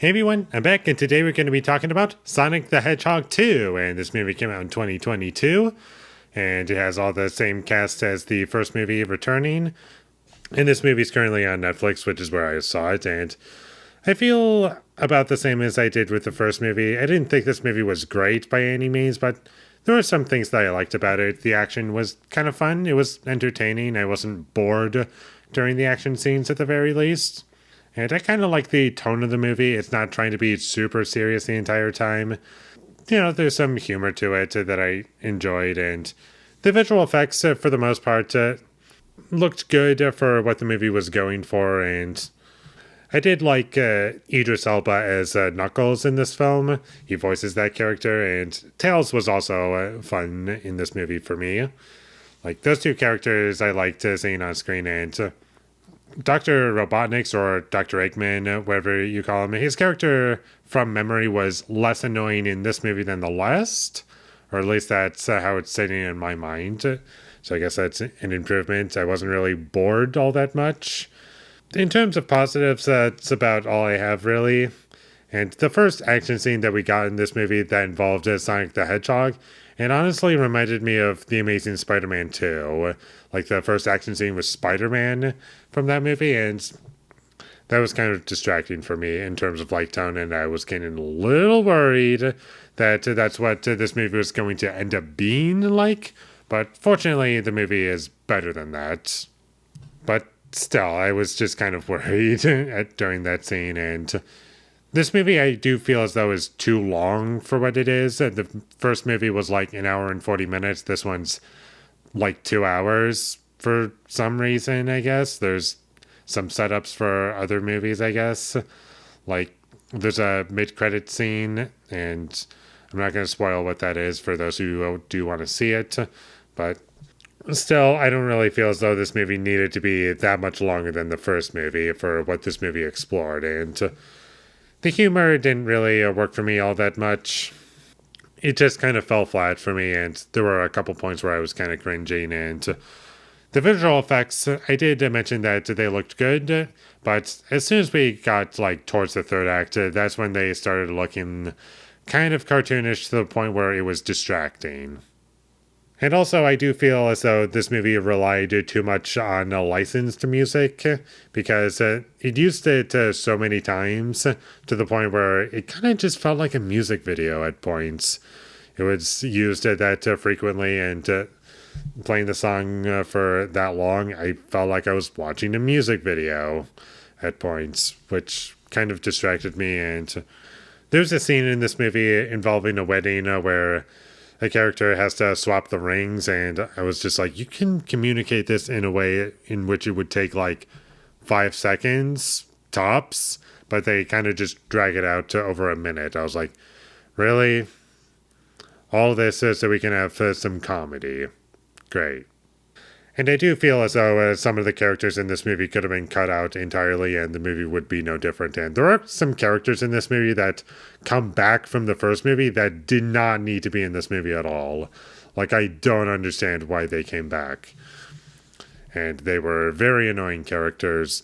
Hey everyone, I'm back, and today we're going to be talking about Sonic the Hedgehog 2. And this movie came out in 2022, and it has all the same cast as the first movie returning. And this movie is currently on Netflix, which is where I saw it, and I feel about the same as I did with the first movie. I didn't think this movie was great by any means, but there were some things that I liked about it. The action was kind of fun, it was entertaining, I wasn't bored during the action scenes at the very least. And I kind of like the tone of the movie. It's not trying to be super serious the entire time. You know, there's some humor to it that I enjoyed, and the visual effects, for the most part, looked good for what the movie was going for, and I did like Idris Elba as Knuckles in this film. He voices that character, and Tails was also fun in this movie for me. Like, those two characters I liked seeing on screen, and Dr. Robotnik's or Dr. Eggman, whatever you call him, his character from memory was less annoying in this movie than the last, or at least that's how it's sitting in my mind. So I guess that's an improvement. I wasn't really bored all that much. In terms of positives, that's about all I have really. And the first action scene that we got in this movie that involved Sonic the Hedgehog, it honestly reminded me of The Amazing Spider-Man 2. Like, the first action scene was Spider-Man from that movie, and that was kind of distracting for me in terms of like tone, and I was getting a little worried that that's what this movie was going to end up being like. But fortunately, the movie is better than that. But still, I was just kind of worried during that scene, and this movie I do feel as though is too long for what it is. The first movie was like an hour and 40 minutes. This one's like 2 hours for some reason, I guess. There's some setups for other movies, I guess. Like, there's a mid-credit scene, and I'm not going to spoil what that is for those who do want to see it. But still, I don't really feel as though this movie needed to be that much longer than the first movie for what this movie explored. And the humor didn't really work for me all that much. It just kind of fell flat for me, and there were a couple points where I was kind of cringing. And the visual effects, I did mention that they looked good, but as soon as we got like towards the third act, that's when they started looking kind of cartoonish to the point where it was distracting. And also, I do feel as though this movie relied too much on licensed music, because it used it so many times to the point where it kind of just felt like a music video at points. It was used that frequently, and playing the song for that long, I felt like I was watching a music video at points, which kind of distracted me. And there's a scene in this movie involving a wedding where a character has to swap the rings, and I was just like, you can communicate this in a way in which it would take like 5 seconds tops, but they kind of just drag it out to over a minute. I was like, really? All this is so we can have some comedy. Great. And I do feel as though some of the characters in this movie could have been cut out entirely, and the movie would be no different. And there are some characters in this movie that come back from the first movie that did not need to be in this movie at all. Like, I don't understand why they came back. And they were very annoying characters.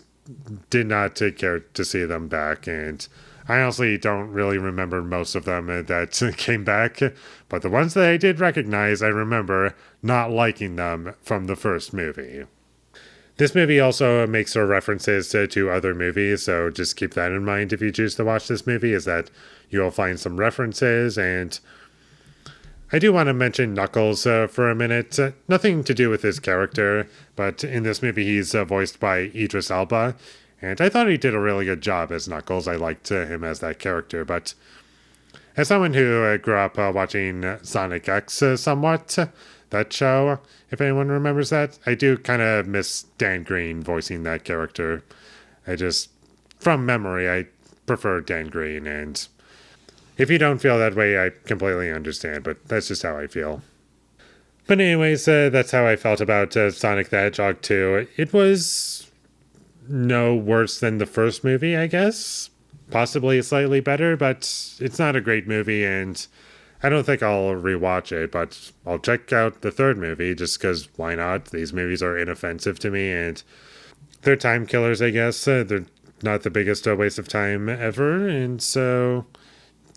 Did not take care to see them back, and I honestly don't really remember most of them that came back, but the ones that I did recognize, I remember not liking them from the first movie. This movie also makes references to other movies, so just keep that in mind if you choose to watch this movie, is that you'll find some references. And I do want to mention Knuckles for a minute. Nothing to do with his character, but in this movie he's voiced by Idris Elba, and I thought he did a really good job as Knuckles. I liked him as that character, but as someone who grew up watching Sonic X somewhat, that show, if anyone remembers that, I do kind of miss Dan Green voicing that character. From memory, I prefer Dan Green, and if you don't feel that way, I completely understand, but that's just how I feel. But anyways, that's how I felt about Sonic the Hedgehog 2. It was no worse than the first movie, I guess. Possibly slightly better, but it's not a great movie, and I don't think I'll rewatch it, but I'll check out the third movie just because why not? These movies are inoffensive to me, and they're time killers, I guess. They're not the biggest waste of time ever. And so,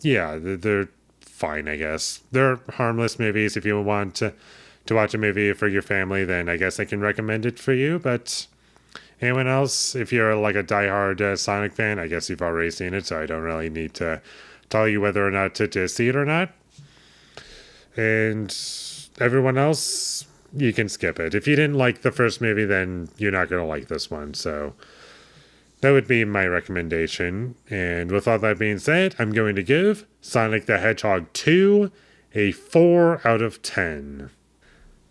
yeah, they're fine, I guess. They're harmless movies. If you want to watch a movie for your family, then I guess I can recommend it for you. But anyone else, if you're like a diehard Sonic fan, I guess you've already seen it, so I don't really need to tell you whether or not to see it or not. And everyone else, you can skip it. If you didn't like the first movie, then you're not going to like this one. So that would be my recommendation. And with all that being said, I'm going to give Sonic the Hedgehog 2 a 4 out of 10.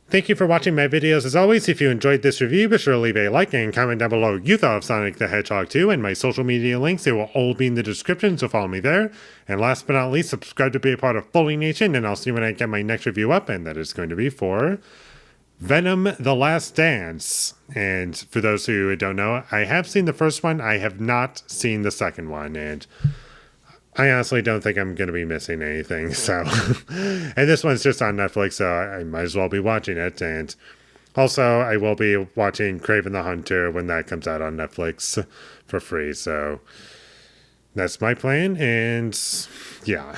Thank you for watching my videos. As always, if you enjoyed this review, be sure to leave a like and comment down below what you thought of Sonic the Hedgehog 2, and my social media links, they will all be in the description, so follow me there. And last but not least, subscribe to be a part of Foley Nation, and I'll see you when I get my next review up, and that is going to be for Venom: The Last Dance. And for those who don't know, I have seen the first one, I have not seen the second one, and I honestly don't think I'm going to be missing anything, so. And this one's just on Netflix, so I might as well be watching it. And also, I will be watching Kraven the Hunter when that comes out on Netflix for free, so that's my plan. And yeah.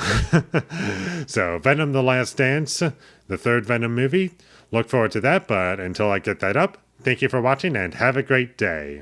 So, Venom: The Last Dance, the third Venom movie. Look forward to that, but until I get that up, thank you for watching and have a great day.